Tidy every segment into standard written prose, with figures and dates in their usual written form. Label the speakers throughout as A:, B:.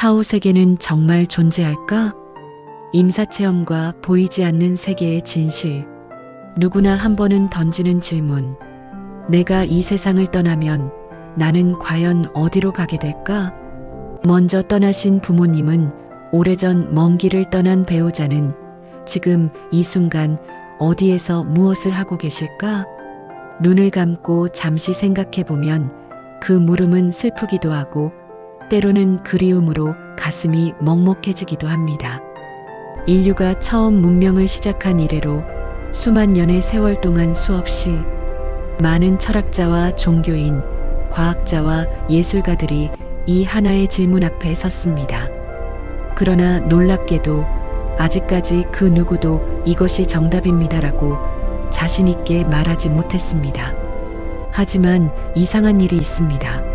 A: 사후 세계는 정말 존재할까? 임사체험과 보이지 않는 세계의 진실. 누구나 한 번은 던지는 질문. 내가 이 세상을 떠나면 나는 과연 어디로 가게 될까? 먼저 떠나신 부모님은, 오래전 먼 길을 떠난 배우자는 지금 이 순간 어디에서 무엇을 하고 계실까? 눈을 감고 잠시 생각해보면 그 물음은 슬프기도 하고 때로는 그리움으로 가슴이 먹먹해지기도 합니다. 인류가 처음 문명을 시작한 이래로 수만 년의 세월 동안 수없이 많은 철학자와 종교인, 과학자와 예술가들이 이 하나의 질문 앞에 섰습니다. 그러나 놀랍게도 아직까지 그 누구도 이것이 정답입니다라고 자신 있게 말하지 못했습니다. 하지만 이상한 일이 있습니다.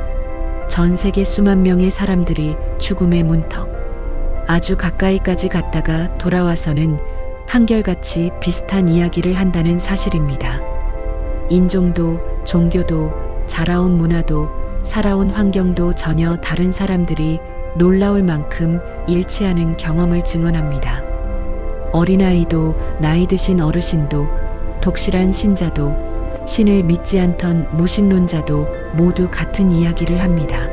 A: 전 세계 수만 명의 사람들이 죽음의 문턱, 아주 가까이까지 갔다가 돌아와서는 한결같이 비슷한 이야기를 한다는 사실입니다. 인종도, 종교도, 자라온 문화도, 살아온 환경도 전혀 다른 사람들이 놀라울 만큼 일치하는 경험을 증언합니다. 어린아이도, 나이 드신 어르신도, 독실한 신자도, 신을 믿지 않던 무신론자도 모두 같은 이야기를 합니다.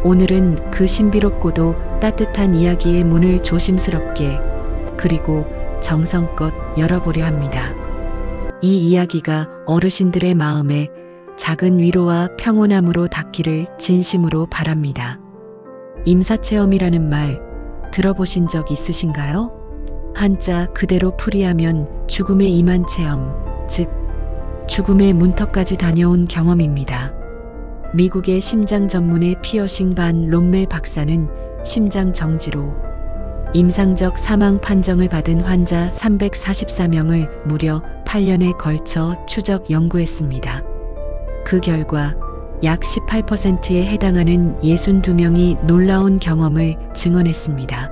A: 오늘은 그 신비롭고도 따뜻한 이야기의 문을 조심스럽게 그리고 정성껏 열어보려 합니다. 이 이야기가 어르신들의 마음에 작은 위로와 평온함으로 닿기를 진심으로 바랍니다. 임사체험이라는 말 들어보신 적 있으신가요? 한자 그대로 풀이하면 죽음의 임한 체험, 즉 죽음의 문턱까지 다녀온 경험입니다. 미국의 심장 전문의 피어싱 반 롬멜 박사는 심장 정지로 임상적 사망 판정을 받은 환자 344명을 무려 8년에 걸쳐 추적 연구했습니다. 그 결과 약 18%에 해당하는 62명이 놀라운 경험을 증언했습니다.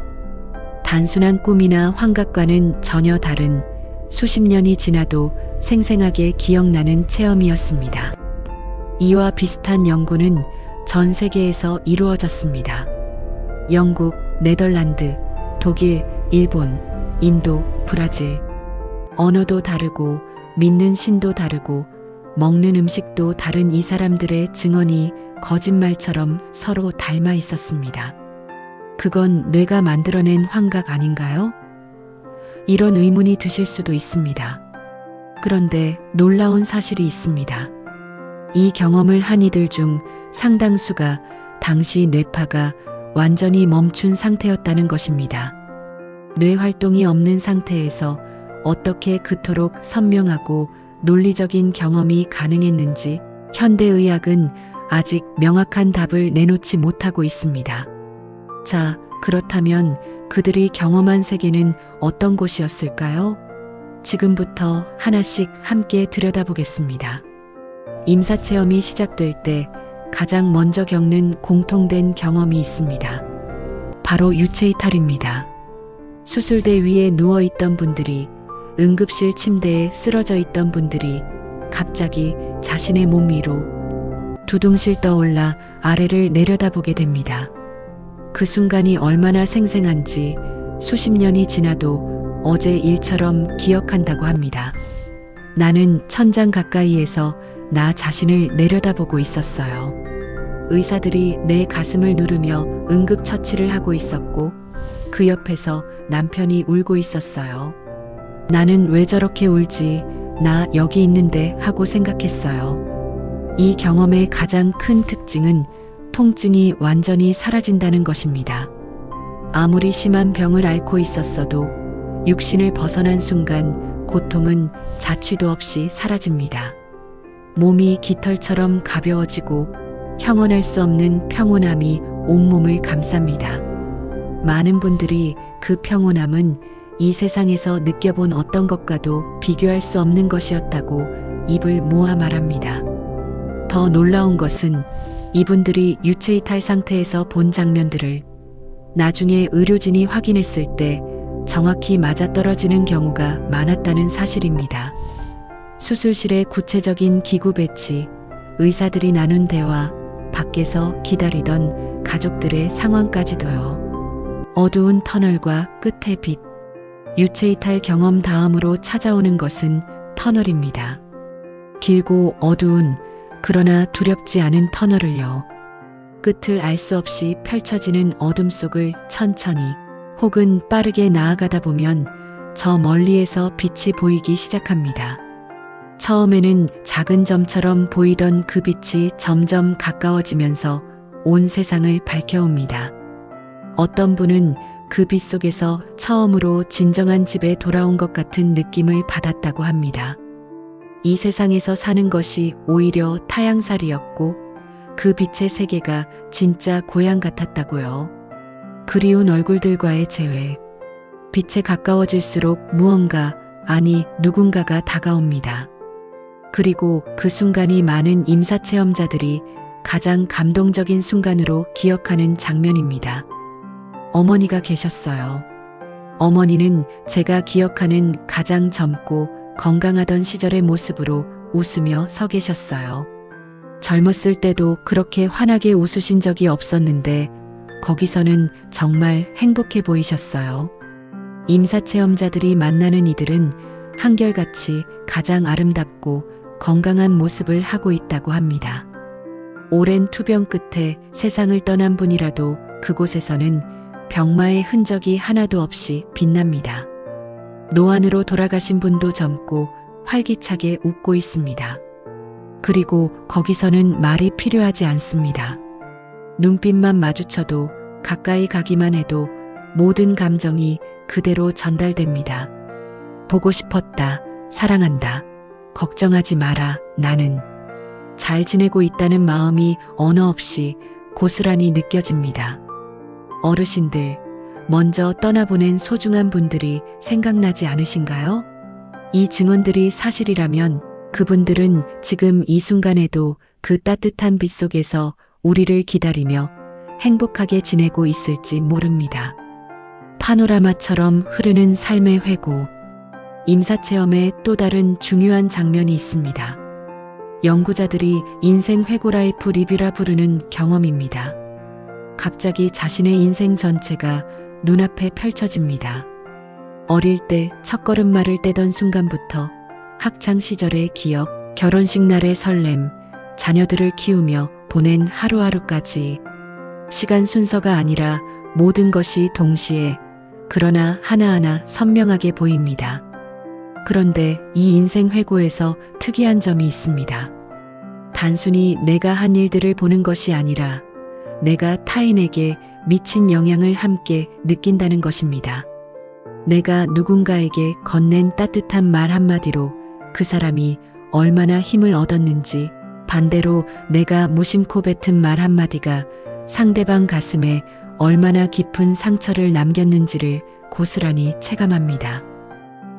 A: 단순한 꿈이나 환각과는 전혀 다른 수십 년이 지나도 생생하게 기억나는 체험이었습니다. 이와 비슷한 연구는 전 세계에서 이루어졌습니다. 영국, 네덜란드, 독일, 일본, 인도, 브라질. 언어도 다르고 믿는 신도 다르고 먹는 음식도 다른 이 사람들의 증언이 거짓말처럼 서로 닮아 있었습니다. 그건 뇌가 만들어낸 환각 아닌가요? 이런 의문이 드실 수도 있습니다. 그런데 놀라운 사실이 있습니다. 이 경험을 한 이들 중 상당수가 당시 뇌파가 완전히 멈춘 상태였다는 것입니다. 뇌 활동이 없는 상태에서 어떻게 그토록 선명하고 논리적인 경험이 가능했는지 현대의학은 아직 명확한 답을 내놓지 못하고 있습니다. 자, 그렇다면 그들이 경험한 세계는 어떤 곳이었을까요? 지금부터 하나씩 함께 들여다보겠습니다. 임사체험이 시작될 때 가장 먼저 겪는 공통된 경험이 있습니다. 바로 유체이탈입니다. 수술대 위에 누워있던 분들이, 응급실 침대에 쓰러져 있던 분들이 갑자기 자신의 몸 위로 두둥실 떠올라 아래를 내려다보게 됩니다. 그 순간이 얼마나 생생한지 수십 년이 지나도 어제 일처럼 기억한다고 합니다. 나는 천장 가까이에서 나 자신을 내려다보고 있었어요. 의사들이 내 가슴을 누르며 응급처치를 하고 있었고 그 옆에서 남편이 울고 있었어요. 나는 왜 저렇게 울지? 나 여기 있는데 하고 생각했어요. 이 경험의 가장 큰 특징은 통증이 완전히 사라진다는 것입니다. 아무리 심한 병을 앓고 있었어도 육신을 벗어난 순간 고통은 자취도 없이 사라집니다. 몸이 깃털처럼 가벼워지고 형언할 수 없는 평온함이 온몸을 감쌉니다. 많은 분들이 그 평온함은 이 세상에서 느껴본 어떤 것과도 비교할 수 없는 것이었다고 입을 모아 말합니다. 더 놀라운 것은 이분들이 유체이탈 상태에서 본 장면들을 나중에 의료진이 확인했을 때 정확히 맞아떨어지는 경우가 많았다는 사실입니다. 수술실의 구체적인 기구 배치, 의사들이 나눈 대화, 밖에서 기다리던 가족들의 상황까지도요. 어두운 터널과 끝의 빛. 유체이탈 경험 다음으로 찾아오는 것은 터널입니다. 길고 어두운 그러나 두렵지 않은 터널을요. 끝을 알 수 없이 펼쳐지는 어둠 속을 천천히 혹은 빠르게 나아가다 보면 저 멀리에서 빛이 보이기 시작합니다. 처음에는 작은 점처럼 보이던 그 빛이 점점 가까워지면서 온 세상을 밝혀옵니다. 어떤 분은 그 빛 속에서 처음으로 진정한 집에 돌아온 것 같은 느낌을 받았다고 합니다. 이 세상에서 사는 것이 오히려 타향살이였고 그 빛의 세계가 진짜 고향 같았다고요. 그리운 얼굴들과의 재회. 빛에 가까워질수록 무언가, 아니 누군가가 다가옵니다. 그리고 그 순간이 많은 임사체험자들이 가장 감동적인 순간으로 기억하는 장면입니다. 어머니가 계셨어요. 어머니는 제가 기억하는 가장 젊고 건강하던 시절의 모습으로 웃으며 서 계셨어요. 젊었을 때도 그렇게 환하게 웃으신 적이 없었는데 거기서는 정말 행복해 보이셨어요. 임사체험자들이 만나는 이들은 한결같이 가장 아름답고 건강한 모습을 하고 있다고 합니다. 오랜 투병 끝에 세상을 떠난 분이라도 그곳에서는 병마의 흔적이 하나도 없이 빛납니다. 노안으로 돌아가신 분도 젊고 활기차게 웃고 있습니다. 그리고 거기서는 말이 필요하지 않습니다. 눈빛만 마주쳐도 가까이 가기만 해도 모든 감정이 그대로 전달됩니다. 보고 싶었다, 사랑한다, 걱정하지 마라, 나는 잘 지내고 있다는 마음이 언어 없이 고스란히 느껴집니다. 어르신들, 먼저 떠나보낸 소중한 분들이 생각나지 않으신가요? 이 증언들이 사실이라면 그분들은 지금 이 순간에도 그 따뜻한 빛 속에서 우리를 기다리며 행복하게 지내고 있을지 모릅니다. 파노라마처럼 흐르는 삶의 회고. 임사체험에 또 다른 중요한 장면이 있습니다. 연구자들이 인생 회고 라이프 리뷰라 부르는 경험입니다. 갑자기 자신의 인생 전체가 눈앞에 펼쳐집니다. 어릴 때 첫걸음마를 떼던 순간부터 학창 시절의 기억, 결혼식 날의 설렘, 자녀들을 키우며 보낸 하루하루까지 시간 순서가 아니라 모든 것이 동시에 그러나 하나하나 선명하게 보입니다. 그런데 이 인생 회고에서 특이한 점이 있습니다. 단순히 내가 한 일들을 보는 것이 아니라 내가 타인에게 미친 영향을 함께 느낀다는 것입니다. 내가 누군가에게 건넨 따뜻한 말 한마디로 그 사람이 얼마나 힘을 얻었는지, 반대로 내가 무심코 뱉은 말 한마디가 상대방 가슴에 얼마나 깊은 상처를 남겼는지를 고스란히 체감합니다.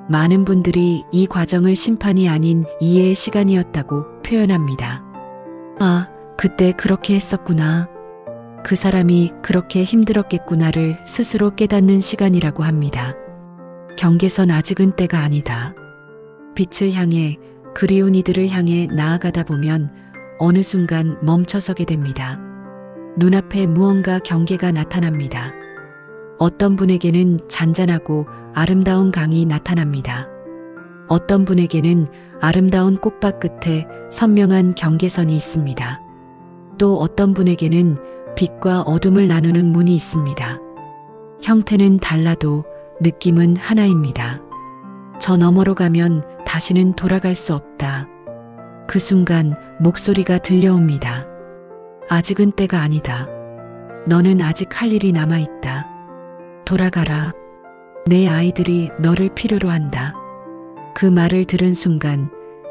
A: 많은 분들이 이 과정을 심판이 아닌 이해의 시간이었다고 표현합니다. 아, 그때 그렇게 했었구나. 그 사람이 그렇게 힘들었겠구나를 스스로 깨닫는 시간이라고 합니다. 경계선 아직은 때가 아니다. 빛을 향해, 그리운 이들을 향해 나아가다 보면 어느 순간 멈춰서게 됩니다. 눈앞에 무언가 경계가 나타납니다. 어떤 분에게는 잔잔하고 아름다운 강이 나타납니다. 어떤 분에게는 아름다운 꽃밭 끝에 선명한 경계선이 있습니다. 또 어떤 분에게는 빛과 어둠을 나누는 문이 있습니다. 형태는 달라도 느낌은 하나입니다. 저 너머로 가면 다시는 돌아갈 수 없다. 그 순간 목소리가 들려옵니다. 아직은 때가 아니다. 너는 아직 할 일이 남아있다. 돌아가라. 내 아이들이 너를 필요로 한다. 그 말을 들은 순간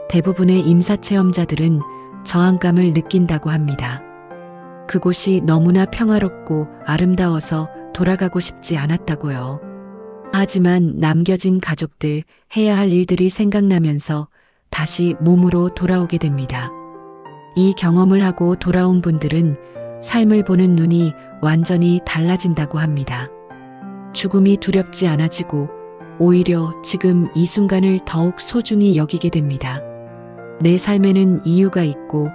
A: 대부분의 임사체험자들은 저항감을 느낀다고 합니다. 그곳이 너무나 평화롭고 아름다워서 돌아가고 싶지 않았다고요. 하지만 남겨진 가족들, 해야 할 일들이 생각나면서 다시 몸으로 돌아오게 됩니다. 이 경험을 하고 돌아온 분들은 삶을 보는 눈이 완전히 달라진다고 합니다. 죽음이 두렵지 않아지고 오히려 지금 이 순간을 더욱 소중히 여기게 됩니다. 내 삶에는 이유가 있고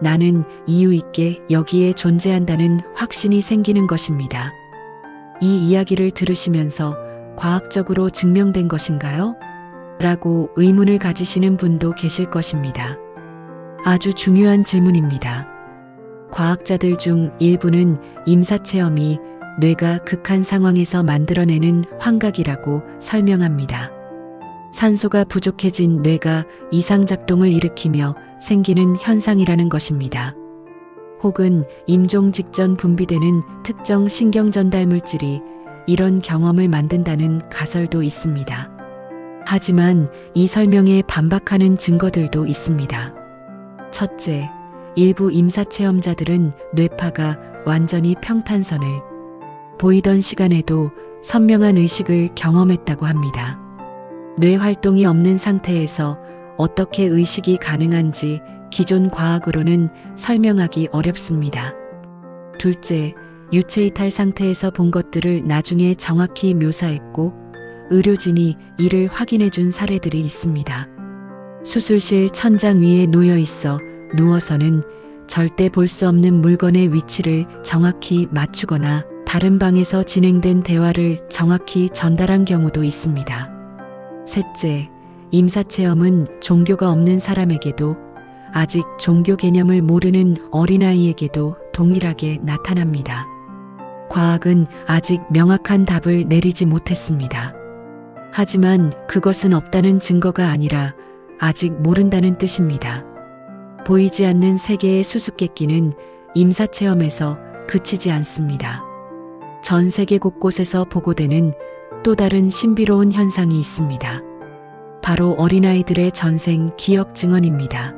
A: 나는 이유 있게 여기에 존재한다는 확신이 생기는 것입니다. 이 이야기를 들으시면서 과학적으로 증명된 것인가요? 라고 의문을 가지시는 분도 계실 것입니다. 아주 중요한 질문입니다. 과학자들 중 일부는 임사체험이 뇌가 극한 상황에서 만들어내는 환각이라고 설명합니다. 산소가 부족해진 뇌가 이상작동을 일으키며 생기는 현상이라는 것입니다. 혹은 임종 직전 분비되는 특정 신경전달 물질이 이런 경험을 만든다는 가설도 있습니다. 하지만 이 설명에 반박하는 증거들도 있습니다. 첫째, 일부 임사체험자들은 뇌파가 완전히 평탄선을 보이던 시간에도 선명한 의식을 경험했다고 합니다. 뇌 활동이 없는 상태에서 어떻게 의식이 가능한지 기존 과학으로는 설명하기 어렵습니다. 둘째, 유체이탈 상태에서 본 것들을 나중에 정확히 묘사했고 의료진이 이를 확인해 준 사례들이 있습니다. 수술실 천장 위에 놓여 있어 누워서는 절대 볼 수 없는 물건의 위치를 정확히 맞추거나 다른 방에서 진행된 대화를 정확히 전달한 경우도 있습니다. 셋째, 임사체험은 종교가 없는 사람에게도 아직 종교 개념을 모르는 어린아이에게도 동일하게 나타납니다. 과학은 아직 명확한 답을 내리지 못했습니다. 하지만 그것은 없다는 증거가 아니라 아직 모른다는 뜻입니다. 보이지 않는 세계의 수수께끼는 임사체험에서 그치지 않습니다. 전 세계 곳곳에서 보고되는 또 다른 신비로운 현상이 있습니다. 바로 어린아이들의 전생 기억 증언입니다.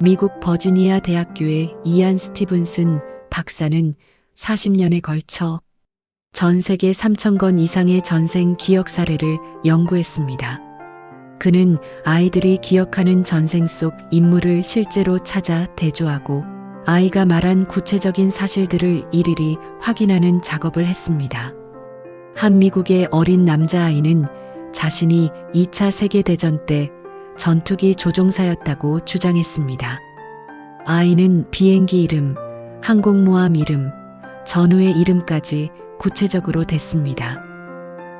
A: 미국 버지니아 대학교의 이안 스티븐슨 박사는 40년에 걸쳐 전 세계 3,000건 이상의 전생 기억 사례를 연구했습니다. 그는 아이들이 기억하는 전생 속 인물을 실제로 찾아 대조하고 아이가 말한 구체적인 사실들을 일일이 확인하는 작업을 했습니다. 한 미국의 어린 남자아이는 자신이 2차 세계대전 때 전투기 조종사였다고 주장했습니다. 아이는 비행기 이름, 항공모함 이름, 전우의 이름까지 구체적으로 댔습니다.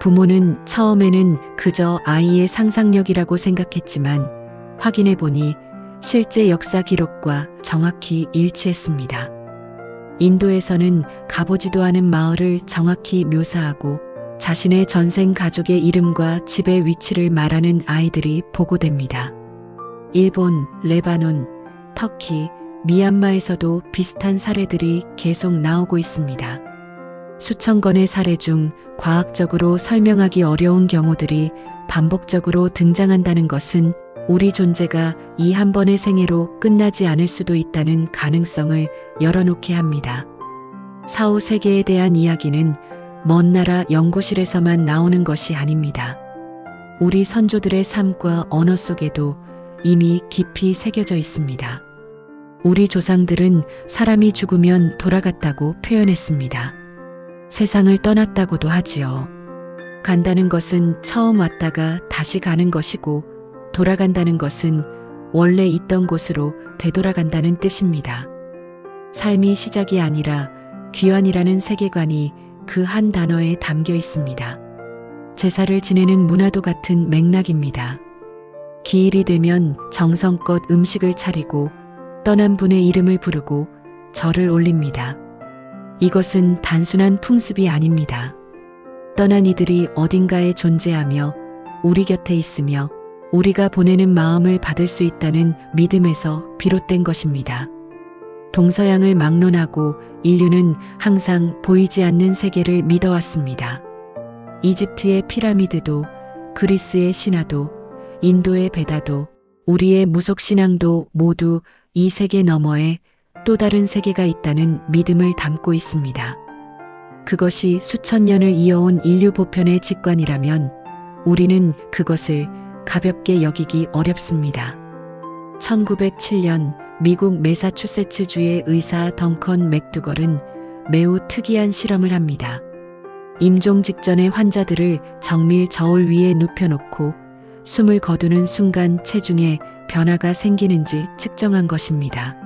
A: 부모는 처음에는 그저 아이의 상상력이라고 생각했지만 확인해보니 실제 역사 기록과 정확히 일치했습니다. 인도에서는 가보지도 않은 마을을 정확히 묘사하고 자신의 전생 가족의 이름과 집의 위치를 말하는 아이들이 보고됩니다. 일본, 레바논, 터키, 미얀마에서도 비슷한 사례들이 계속 나오고 있습니다. 수천 건의 사례 중 과학적으로 설명하기 어려운 경우들이 반복적으로 등장한다는 것은 우리 존재가 이 한 번의 생애로 끝나지 않을 수도 있다는 가능성을 열어놓게 합니다. 사후 세계에 대한 이야기는 먼 나라 연구실에서만 나오는 것이 아닙니다. 우리 선조들의 삶과 언어 속에도 이미 깊이 새겨져 있습니다. 우리 조상들은 사람이 죽으면 돌아갔다고 표현했습니다. 세상을 떠났다고도 하지요. 간다는 것은 처음 왔다가 다시 가는 것이고 돌아간다는 것은 원래 있던 곳으로 되돌아간다는 뜻입니다. 삶이 시작이 아니라 귀환이라는 세계관이 그 한 단어에 담겨 있습니다. 제사를 지내는 문화도 같은 맥락입니다. 기일이 되면 정성껏 음식을 차리고 떠난 분의 이름을 부르고 절을 올립니다. 이것은 단순한 풍습이 아닙니다. 떠난 이들이 어딘가에 존재하며 우리 곁에 있으며 우리가 보내는 마음을 받을 수 있다는 믿음에서 비롯된 것입니다. 동서양을 막론하고 인류는 항상 보이지 않는 세계를 믿어왔습니다. 이집트의 피라미드도, 그리스의 신화도, 인도의 베다도, 우리의 무속신앙도 모두 이 세계 너머에 또 다른 세계가 있다는 믿음을 담고 있습니다. 그것이 수천 년을 이어온 인류 보편의 직관이라면 우리는 그것을 가볍게 여기기 어렵습니다. 1907년 미국 매사추세츠주의 의사 덩컨 맥두걸은 매우 특이한 실험을 합니다. 임종 직전의 환자들을 정밀 저울 위에 눕혀놓고 숨을 거두는 순간 체중에 변화가 생기는지 측정한 것입니다.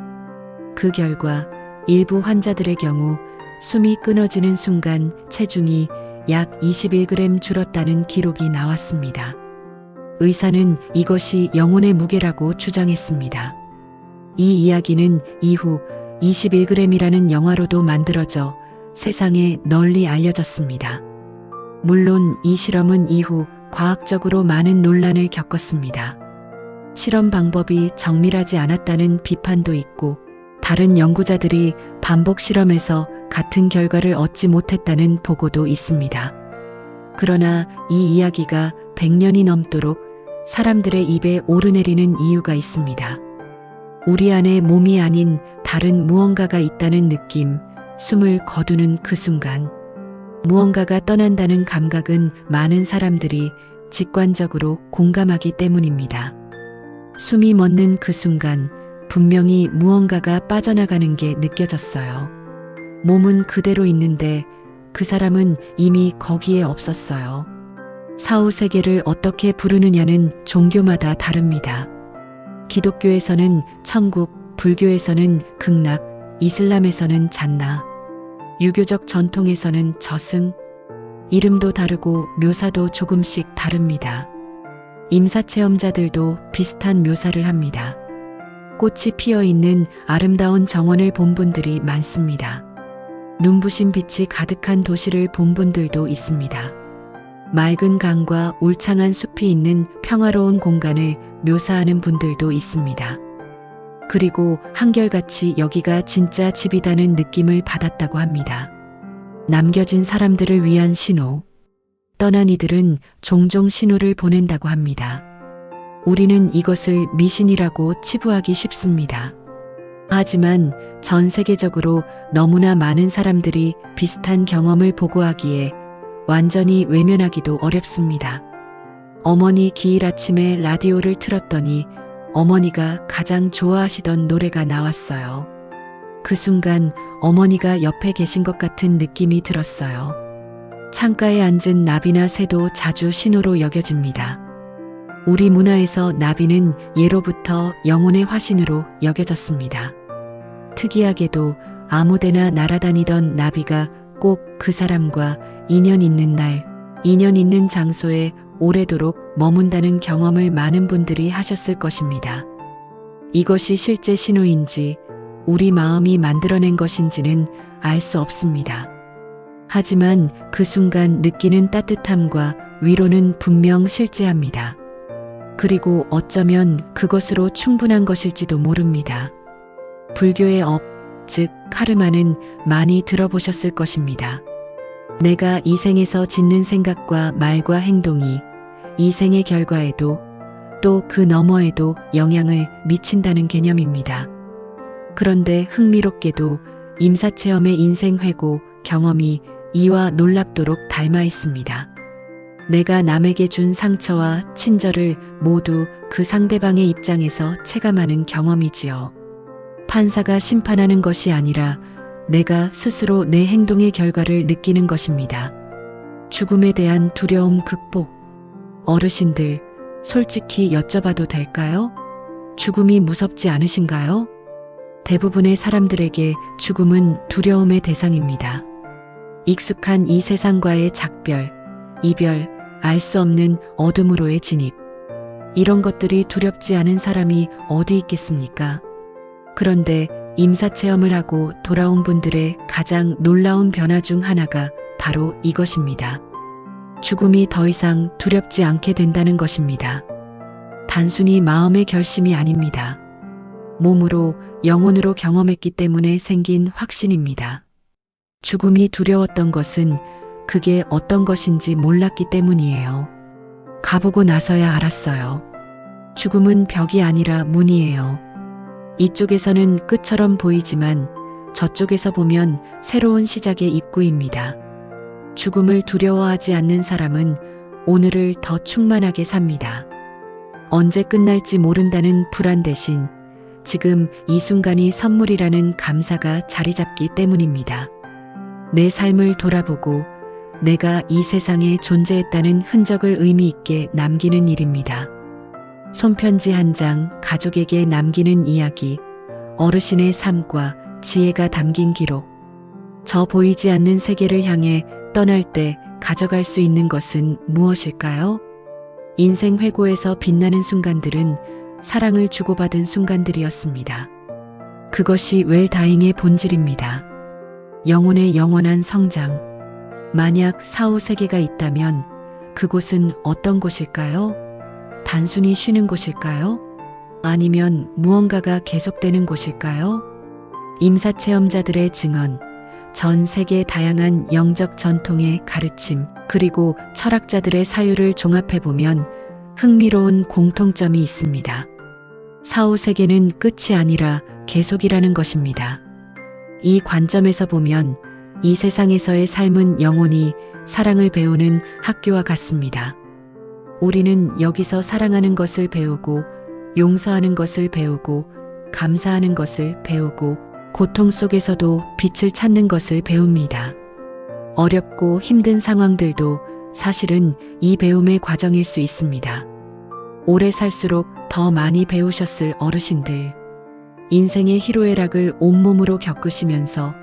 A: 그 결과 일부 환자들의 경우 숨이 끊어지는 순간 체중이 약 21g 줄었다는 기록이 나왔습니다. 의사는 이것이 영혼의 무게라고 주장했습니다. 이 이야기는 이후 21g이라는 영화로도 만들어져 세상에 널리 알려졌습니다. 물론 이 실험은 이후 과학적으로 많은 논란을 겪었습니다. 실험 방법이 정밀하지 않았다는 비판도 있고, 다른 연구자들이 반복 실험에서 같은 결과를 얻지 못했다는 보고도 있습니다. 그러나 이 이야기가 100년이 넘도록 사람들의 입에 오르내리는 이유가 있습니다. 우리 안에 몸이 아닌 다른 무언가가 있다는 느낌, 숨을 거두는 그 순간, 무언가가 떠난다는 감각은 많은 사람들이 직관적으로 공감하기 때문입니다. 숨이 멎는 그 순간 분명히 무언가가 빠져나가는 게 느껴졌어요. 몸은 그대로 있는데 그 사람은 이미 거기에 없었어요. 사후 세계를 어떻게 부르느냐는 종교마다 다릅니다. 기독교에서는 천국, 불교에서는 극락, 이슬람에서는 잔나, 유교적 전통에서는 저승, 이름도 다르고 묘사도 조금씩 다릅니다. 임사체험자들도 비슷한 묘사를 합니다. 꽃이 피어있는 아름다운 정원을 본 분들이 많습니다. 눈부신 빛이 가득한 도시를 본 분들도 있습니다. 맑은 강과 울창한 숲이 있는 평화로운 공간을 묘사하는 분들도 있습니다. 그리고 한결같이 여기가 진짜 집이다는 느낌을 받았다고 합니다. 남겨진 사람들을 위한 신호. 떠난 이들은 종종 신호를 보낸다고 합니다. 우리는 이것을 미신이라고 치부하기 쉽습니다. 하지만 전 세계적으로 너무나 많은 사람들이 비슷한 경험을 보고하기에 완전히 외면하기도 어렵습니다. 어머니 기일 아침에 라디오를 틀었더니 어머니가 가장 좋아하시던 노래가 나왔어요. 그 순간 어머니가 옆에 계신 것 같은 느낌이 들었어요. 창가에 앉은 나비나 새도 자주 신호로 여겨집니다. 우리 문화에서 나비는 예로부터 영혼의 화신으로 여겨졌습니다. 특이하게도 아무데나 날아다니던 나비가 꼭 그 사람과 인연 있는 날, 인연 있는 장소에 오래도록 머문다는 경험을 많은 분들이 하셨을 것입니다. 이것이 실제 신호인지 우리 마음이 만들어낸 것인지는 알 수 없습니다. 하지만 그 순간 느끼는 따뜻함과 위로는 분명 실제합니다. 그리고 어쩌면 그것으로 충분한 것일지도 모릅니다. 불교의 업, 즉 카르마는 많이 들어보셨을 것입니다. 내가 이 생에서 짓는 생각과 말과 행동이 이 생의 결과에도 또 그 너머에도 영향을 미친다는 개념입니다. 그런데 흥미롭게도 임사체험의 인생회고 경험이 이와 놀랍도록 닮아 있습니다. 내가 남에게 준 상처와 친절을 모두 그 상대방의 입장에서 체감하는 경험이지요. 판사가 심판하는 것이 아니라 내가 스스로 내 행동의 결과를 느끼는 것입니다. 죽음에 대한 두려움 극복. 어르신들, 솔직히 여쭤봐도 될까요? 죽음이 무섭지 않으신가요? 대부분의 사람들에게 죽음은 두려움의 대상입니다. 익숙한 이 세상과의 작별, 이별, 알 수 없는 어둠으로의 진입. 이런 것들이 두렵지 않은 사람이 어디 있겠습니까? 그런데 임사체험을 하고 돌아온 분들의 가장 놀라운 변화 중 하나가 바로 이것입니다. 죽음이 더 이상 두렵지 않게 된다는 것입니다. 단순히 마음의 결심이 아닙니다. 몸으로, 영혼으로 경험했기 때문에 생긴 확신입니다. 죽음이 두려웠던 것은 그게 어떤 것인지 몰랐기 때문이에요. 가보고 나서야 알았어요. 죽음은 벽이 아니라 문이에요. 이쪽에서는 끝처럼 보이지만 저쪽에서 보면 새로운 시작의 입구입니다. 죽음을 두려워하지 않는 사람은 오늘을 더 충만하게 삽니다. 언제 끝날지 모른다는 불안 대신 지금 이 순간이 선물이라는 감사가 자리 잡기 때문입니다. 내 삶을 돌아보고 내가 이 세상에 존재했다는 흔적을 의미 있게 남기는 일입니다. 손편지 한 장, 가족에게 남기는 이야기, 어르신의 삶과 지혜가 담긴 기록. 저 보이지 않는 세계를 향해 떠날 때 가져갈 수 있는 것은 무엇일까요? 인생 회고에서 빛나는 순간들은 사랑을 주고받은 순간들이었습니다. 그것이 웰다잉의 본질입니다. 영혼의 영원한 성장. 만약 사후 세계가 있다면 그곳은 어떤 곳일까요? 단순히 쉬는 곳일까요? 아니면 무언가가 계속되는 곳일까요? 임사체험자들의 증언, 전 세계 다양한 영적 전통의 가르침, 그리고 철학자들의 사유를 종합해보면 흥미로운 공통점이 있습니다. 사후 세계는 끝이 아니라 계속이라는 것입니다. 이 관점에서 보면 이 세상에서의 삶은 영원히 사랑을 배우는 학교와 같습니다. 우리는 여기서 사랑하는 것을 배우고, 용서하는 것을 배우고, 감사하는 것을 배우고, 고통 속에서도 빛을 찾는 것을 배웁니다. 어렵고 힘든 상황들도 사실은 이 배움의 과정일 수 있습니다. 오래 살수록 더 많이 배우셨을 어르신들. 인생의 희로애락을 온몸으로 겪으시면서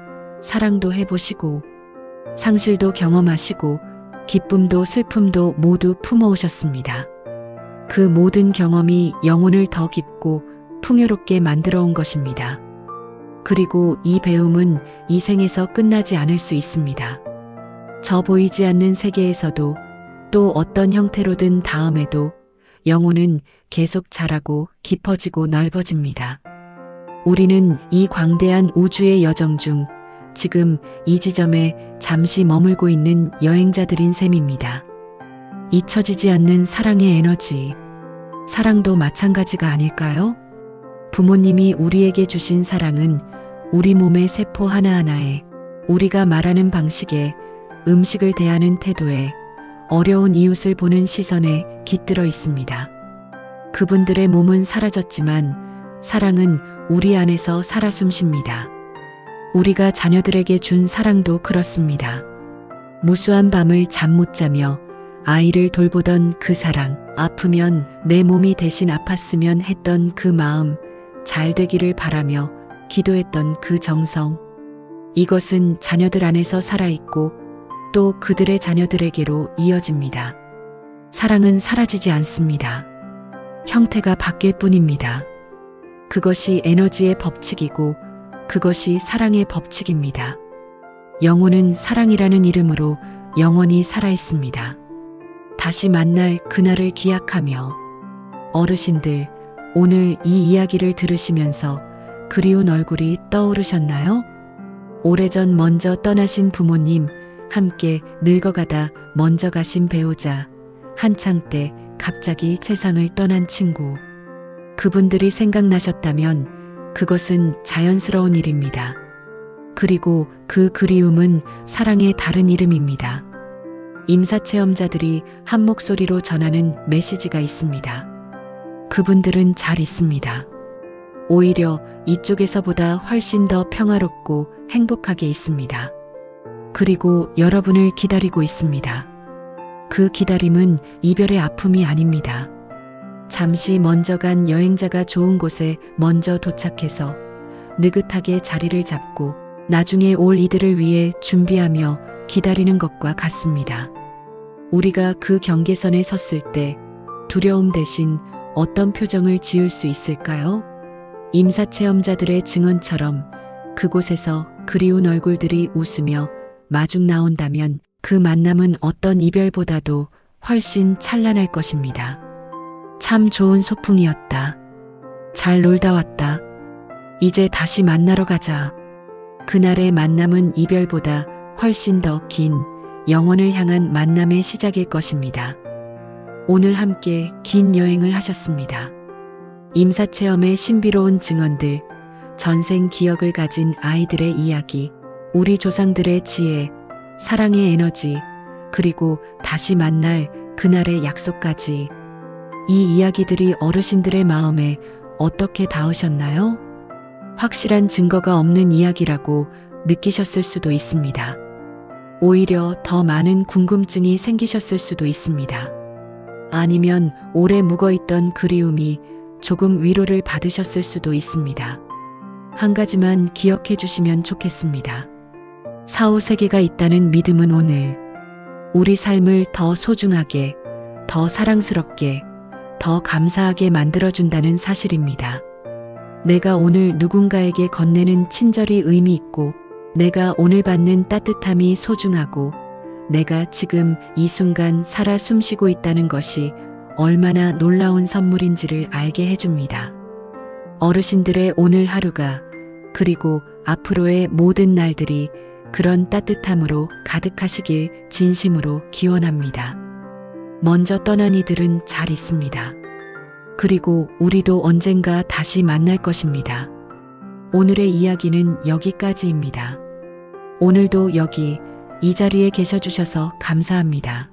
A: 사랑도 해보시고, 상실도 경험하시고, 기쁨도 슬픔도 모두 품어오셨습니다. 그 모든 경험이 영혼을 더 깊고 풍요롭게 만들어 온 것입니다. 그리고 이 배움은 이 생에서 끝나지 않을 수 있습니다. 저 보이지 않는 세계에서도 또 어떤 형태로든 다음에도 영혼은 계속 자라고 깊어지고 넓어집니다. 우리는 이 광대한 우주의 여정 중 지금 이 지점에 잠시 머물고 있는 여행자들인 셈입니다. 잊혀지지 않는 사랑의 에너지. 사랑도 마찬가지가 아닐까요? 부모님이 우리에게 주신 사랑은 우리 몸의 세포 하나하나에, 우리가 말하는 방식에, 음식을 대하는 태도에, 어려운 이웃을 보는 시선에 깃들어 있습니다. 그분들의 몸은 사라졌지만 사랑은 우리 안에서 살아 숨쉽니다. 우리가 자녀들에게 준 사랑도 그렇습니다. 무수한 밤을 잠 못 자며 아이를 돌보던 그 사랑, 아프면 내 몸이 대신 아팠으면 했던 그 마음, 잘 되기를 바라며 기도했던 그 정성. 이것은 자녀들 안에서 살아있고 또 그들의 자녀들에게로 이어집니다. 사랑은 사라지지 않습니다. 형태가 바뀔 뿐입니다. 그것이 에너지의 법칙이고 그것이 사랑의 법칙입니다. 영혼은 사랑이라는 이름으로 영원히 살아있습니다. 다시 만날 그날을 기약하며. 어르신들, 오늘 이 이야기를 들으시면서 그리운 얼굴이 떠오르셨나요? 오래전 먼저 떠나신 부모님, 함께 늙어가다 먼저 가신 배우자, 한창 때 갑자기 세상을 떠난 친구. 그분들이 생각나셨다면 그것은 자연스러운 일입니다. 그리고 그 그리움은 사랑의 다른 이름입니다. 임사체험자들이 한 목소리로 전하는 메시지가 있습니다. 그분들은 잘 있습니다. 오히려 이쪽에서보다 훨씬 더 평화롭고 행복하게 있습니다. 그리고 여러분을 기다리고 있습니다. 그 기다림은 이별의 아픔이 아닙니다. 잠시 먼저 간 여행자가 좋은 곳에 먼저 도착해서 느긋하게 자리를 잡고 나중에 올 이들을 위해 준비하며 기다리는 것과 같습니다. 우리가 그 경계선에 섰을 때 두려움 대신 어떤 표정을 지을 수 있을까요? 임사체험자들의 증언처럼 그곳에서 그리운 얼굴들이 웃으며 마중 나온다면 그 만남은 어떤 이별보다도 훨씬 찬란할 것입니다. 참 좋은 소풍이었다. 잘 놀다 왔다. 이제 다시 만나러 가자. 그날의 만남은 이별보다 훨씬 더 긴 영원을 향한 만남의 시작일 것입니다. 오늘 함께 긴 여행을 하셨습니다. 임사체험의 신비로운 증언들, 전생 기억을 가진 아이들의 이야기, 우리 조상들의 지혜, 사랑의 에너지, 그리고 다시 만날 그날의 약속까지. 이 이야기들이 어르신들의 마음에 어떻게 닿으셨나요? 확실한 증거가 없는 이야기라고 느끼셨을 수도 있습니다. 오히려 더 많은 궁금증이 생기셨을 수도 있습니다. 아니면 오래 묵어있던 그리움이 조금 위로를 받으셨을 수도 있습니다. 한 가지만 기억해 주시면 좋겠습니다. 사후 세계가 있다는 믿음은 오늘 우리 삶을 더 소중하게, 더 사랑스럽게, 더 감사하게 만들어준다는 사실입니다. 내가 오늘 누군가에게 건네는 친절이 의미 있고, 내가 오늘 받는 따뜻함이 소중하고, 내가 지금 이 순간 살아 숨쉬고 있다는 것이 얼마나 놀라운 선물인지를 알게 해줍니다. 어르신들의 오늘 하루가, 그리고 앞으로의 모든 날들이 그런 따뜻함으로 가득하시길 진심으로 기원합니다. 먼저 떠난 이들은 잘 있습니다. 그리고 우리도 언젠가 다시 만날 것입니다. 오늘의 이야기는 여기까지입니다. 오늘도 여기 이 자리에 계셔 주셔서 감사합니다.